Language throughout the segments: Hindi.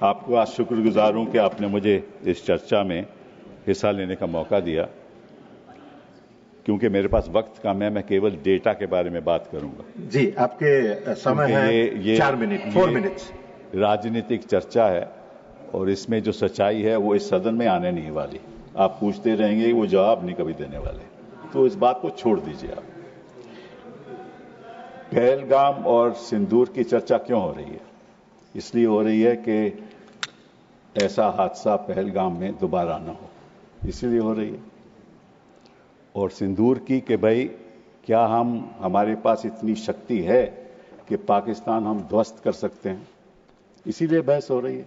आपको आज शुक्रगुजार हूं कि आपने मुझे इस चर्चा में हिस्सा लेने का मौका दिया। क्योंकि मेरे पास वक्त कम है, मैं केवल डेटा के बारे में बात करूंगा। जी, आपके समय है 4 मिनट, 4 मिनट्स। राजनीतिक चर्चा है और इसमें जो सच्चाई है वो इस सदन में आने नहीं वाली। आप पूछते रहेंगे, वो जवाब नहीं कभी देने वाले, तो इस बात को छोड़ दीजिए आप। पहलगाम और सिंदूर की चर्चा क्यों हो रही है? इसलिए हो रही है कि ऐसा हादसा पहलगाम में दोबारा ना हो, इसीलिए हो रही है। और सिंदूर की कि भाई क्या हमारे पास इतनी शक्ति है कि पाकिस्तान हम ध्वस्त कर सकते हैं, इसीलिए बहस हो रही है।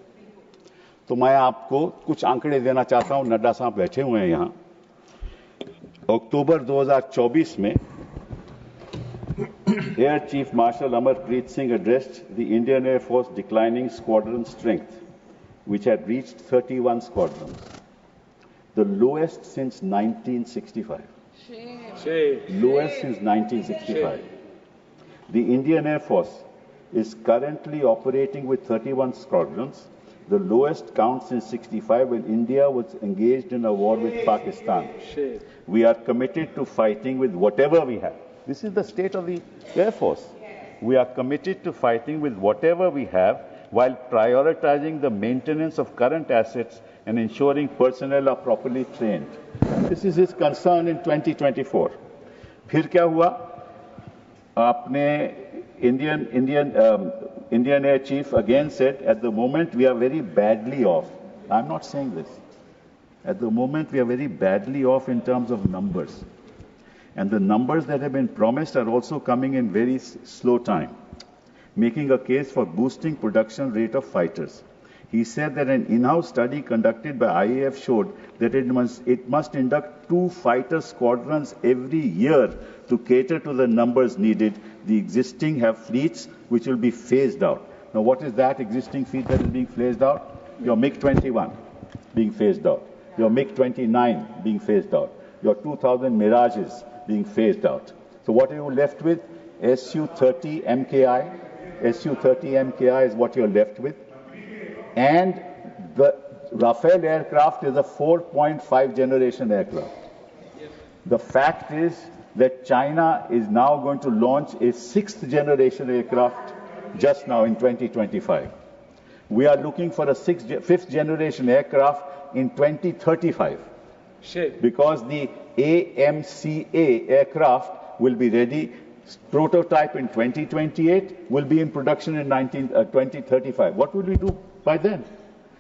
तो मैं आपको कुछ आंकड़े देना चाहता हूं। नड्डा साहब बैठे हुए हैं यहां। अक्टूबर 2024 में air chief marshal Amarpreet Singh addressed the Indian Air Force declining squadron strength, which had reached 31 squadrons, the lowest since 1965. Lowest since 1965. The Indian Air Force is currently operating with 31 squadrons, the lowest count since 65 when India was engaged in a war with Pakistan. We are committed to fighting with whatever we have. This is the state of the Air Force. We are committed to fighting with whatever we have while prioritizing the maintenance of current assets and ensuring personnel are properly trained. This is his concern in 2024. फिर क्या हुआ? आपने Indian Air Chief again said, at the moment we are very badly off. I'm not saying this. At the moment we are very badly off in terms of numbers. And the numbers that have been promised are also coming in very slow time, making a case for boosting production rate of fighters. He said that an in-house study conducted by IAF showed that it must induct 2 fighter squadrons every year to cater to the numbers needed. The existing have fleets which will be phased out. Now, what is that existing fleet that is being phased out? Your MiG-21 being phased out. Your MiG-29 being phased out. Your 2,000 Mirages being phased out. So what are you left with? Su-30 MKI. Su-30 MKI is what you're left with. And the Rafale aircraft is a 4.5 generation aircraft. The fact is that China is now going to launch a 6th generation aircraft just now in 2025. We are looking for a 5th generation aircraft in 2035. Because the AMCA aircraft will be ready, prototype in 2028, will be in production in 2035. What will we do by then?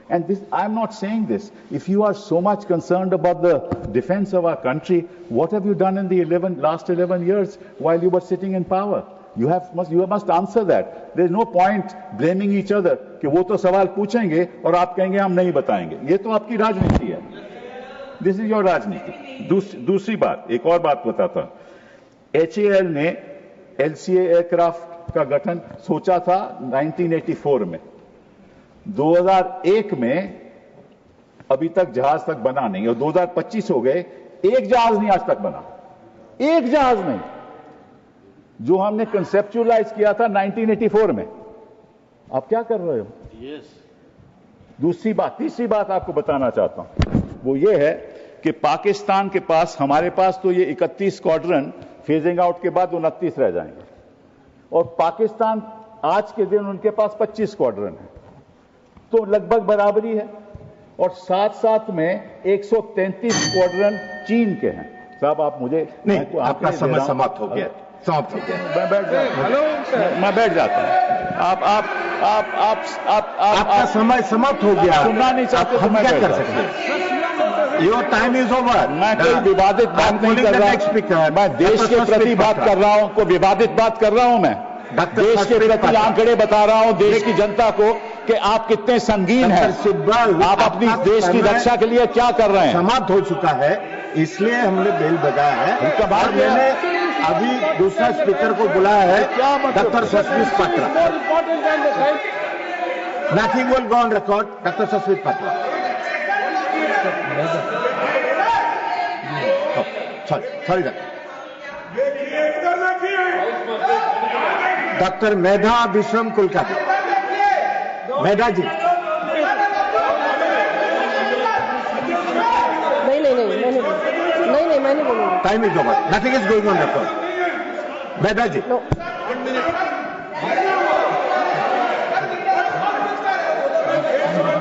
And this, I'm not saying this. If you are so much concerned about the defense of our country, what have you done in the last 11 years while you were sitting in power? You must answer that. There is no point blaming each other कि वो तो सवाल पूछेंगे और आप कहेंगे हम नहीं बताएंगे। ये तो आपकी राजनीति है। This is your राजनीति। दूसरी बात, एक और बात बताता हूं। HAL ने LCA एयरक्राफ्ट का गठन सोचा था 1984 में। 2001 में अभी तक जहाज तक बना नहीं और 2025 हो गए, एक जहाज नहीं आज तक बना। एक जहाज नहीं, जो हमने कंसेप्चुअलाइज किया था 1984 में। आप क्या कर रहे हो? दूसरी बात, तीसरी बात आपको बताना चाहता हूं, वो ये है कि पाकिस्तान के पास, हमारे पास तो ये 31 स्क्वाड्रन फेजिंग आउट के बाद 29 रह जाएंगे और पाकिस्तान आज के दिन उनके पास 25 स्क्वाड्रन है, तो लगभग बराबरी है। और साथ साथ में 133 स्क्वाड्रन चीन के हैं। साहब आप मुझे नहीं, आपका समय समाप्त हो गया, समाप्त हो गया। मैं बैठ जाता हूं। आपका समय समाप्त हो गया। सुनना नहीं चाहते तो मैं क्या कर सकते हैं? Your time is over. मैं कोई विवादित बात नहीं कर रहा हूं। मैं देश के प्रति बात कर रहा हूं, कोई विवादित बात कर रहा हूं। मैं देश के प्रति आंकड़े बता रहा हूं देश की जनता को कि आप कितने संगीन हैं। आप अपनी देश की रक्षा के लिए क्या कर रहे हैं? समाप्त हो चुका है, इसलिए हमने बेल बजाया है। और मैंने अभी दूसरा स्पीकर को बुलाया है, doctor Sasmit Patra. Nothing will go on record. Doctor Sasmit Patra. Sorry doctor Medha Vishwam Kulkarni. Medha ji. मैं नहीं बोलूंगी। Time is over, nothing is going on record. Mehta ji,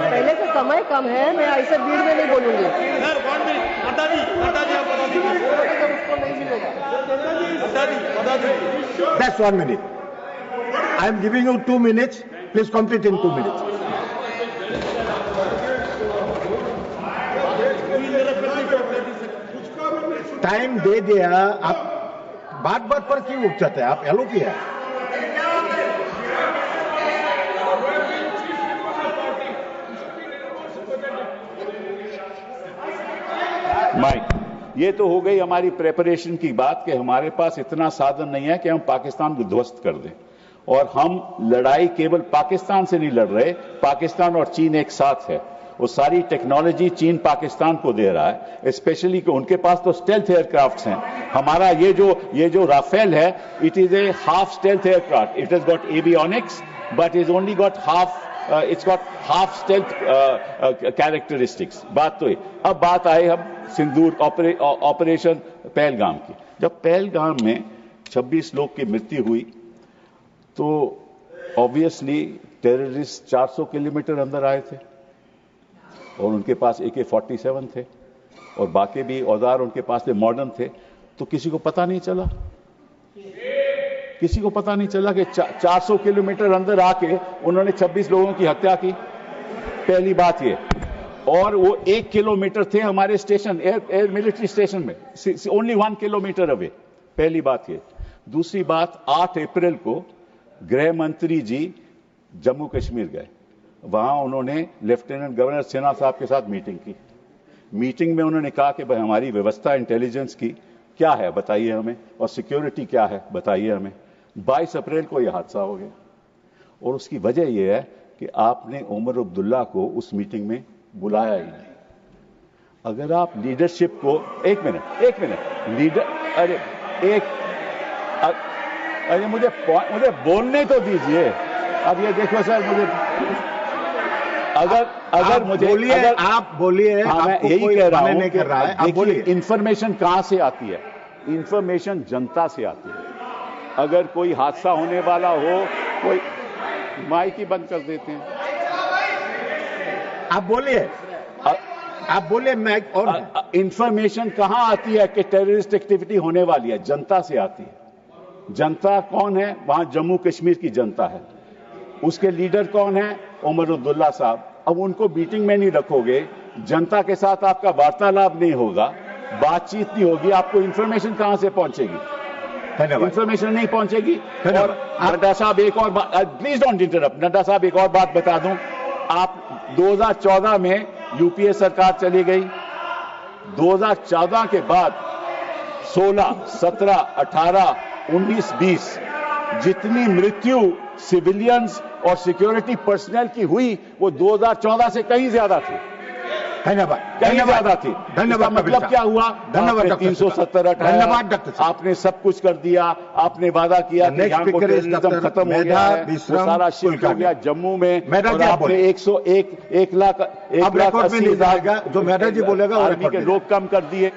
पहले से समय कम है, मैं ऐसे भीड़ में नहीं बोलूंगी। उसको नहीं मिलेगा। That's 1 minute. I am giving you 2 minutes. Please complete in 2 minutes. Time दे दिया, आप बात बात पर क्यों उठ जाते हैं? आप एलो किया है। माइक, ये तो हो गई हमारी प्रेपरेशन की बात कि हमारे पास इतना साधन नहीं है कि हम पाकिस्तान को ध्वस्त कर दें। और हम लड़ाई केवल पाकिस्तान से नहीं लड़ रहे, पाकिस्तान और चीन एक साथ है। वो सारी टेक्नोलॉजी चीन पाकिस्तान को दे रहा है, स्पेशली कि उनके पास तो स्टेल्थ एयरक्राफ्ट्स हैं। हमारा ये जो राफेल है, it is a half stealth aircraft. It has got avionics but is only got half, it's got half stealth characteristics. बात तो है। अब बात आए हम सिंदूर ऑपरेशन पहलगाम की। जब पहलगाम में 26 लोग की मृत्यु हुई तो ऑब्वियसली टेररिस्ट 400 किलोमीटर अंदर आए थे और उनके पास AK-47 थे और बाकी भी औजार उनके पास थे, मॉडर्न थे। तो किसी को पता नहीं चला, किसी को पता नहीं चला कि 400 किलोमीटर अंदर आके उन्होंने 26 लोगों की हत्या की। पहली बात ये। और वो 1 किलोमीटर थे हमारे स्टेशन, एयर मिलिट्री स्टेशन में, ओनली 1 किलोमीटर अवे। पहली बात ये। दूसरी बात, 8 अप्रैल को गृह मंत्री जी जम्मू कश्मीर गए। वहां उन्होंने लेफ्टिनेंट गवर्नर सिन्हा साहब के साथ मीटिंग की। मीटिंग में उन्होंने कहा कि भाई हमारी व्यवस्था इंटेलिजेंस की क्या है बताइए हमें, और सिक्योरिटी क्या है बताइए हमें। 22 अप्रैल को यह हादसा हो गया और उसकी वजह यह है कि आपने उमर अब्दुल्ला को उस मीटिंग में बुलाया ही नहीं। अगर आप लीडरशिप को, एक मिनट लीडर, अरे मुझे बोलने तो दीजिए। अब ये देखो सर, मुझे अगर मुझे बोलिए, आप बोलिए। हाँ, मैं यही कह रहा हूं, नहीं कर रहा है, आप बोलिए। इंफॉर्मेशन कहां से आती है? इंफॉर्मेशन जनता से आती है। अगर कोई हादसा होने वाला हो, कोई माइक ही बंद कर देते हैं। आप बोलिए, आप बोलिए। मैं और इंफॉर्मेशन कहां आती है कि टेररिस्ट एक्टिविटी होने वाली है? जनता से आती है। जनता कौन है? वहां जम्मू कश्मीर की जनता है। उसके लीडर कौन है? उमर अब्दुल्ला साहब। अब उनको मीटिंग में नहीं रखोगे, जनता के साथ आपका वार्तालाप नहीं होगा, बातचीत नहीं होगी, आपको इंफॉर्मेशन कहां से पहुंचेगी? इंफॉर्मेशन नहीं पहुंचेगी। और नड्डा साहब एक और बात, प्लीज डोंट इंटरप्ट। नड्डा साहब एक और बात बता दूं, आप 2014 में यूपीए सरकार चली गई। 2014 के बाद 16, 17, 18, 19, 20 जितनी मृत्यु सिविलियंस और सिक्योरिटी पर्सनल की हुई वो 2014 से कहीं ज्यादा थी। धन्यवाद, कहीं ज्यादा थी। धन्यवाद। मतलब क्या हुआ? धन्यवाद। 370 धन्यवाद डॉक्टर साहब। आपने सब कुछ कर दिया। आपने वादा किया कि यहाँ को टेररिज्म खत्म हो गया है, वो सारा शिफ्ट हो गया जम्मू में। और आपने 101 लाख 80,000 जो मेधा जी बोलेगा आर्मी के लोग कम कर दिए।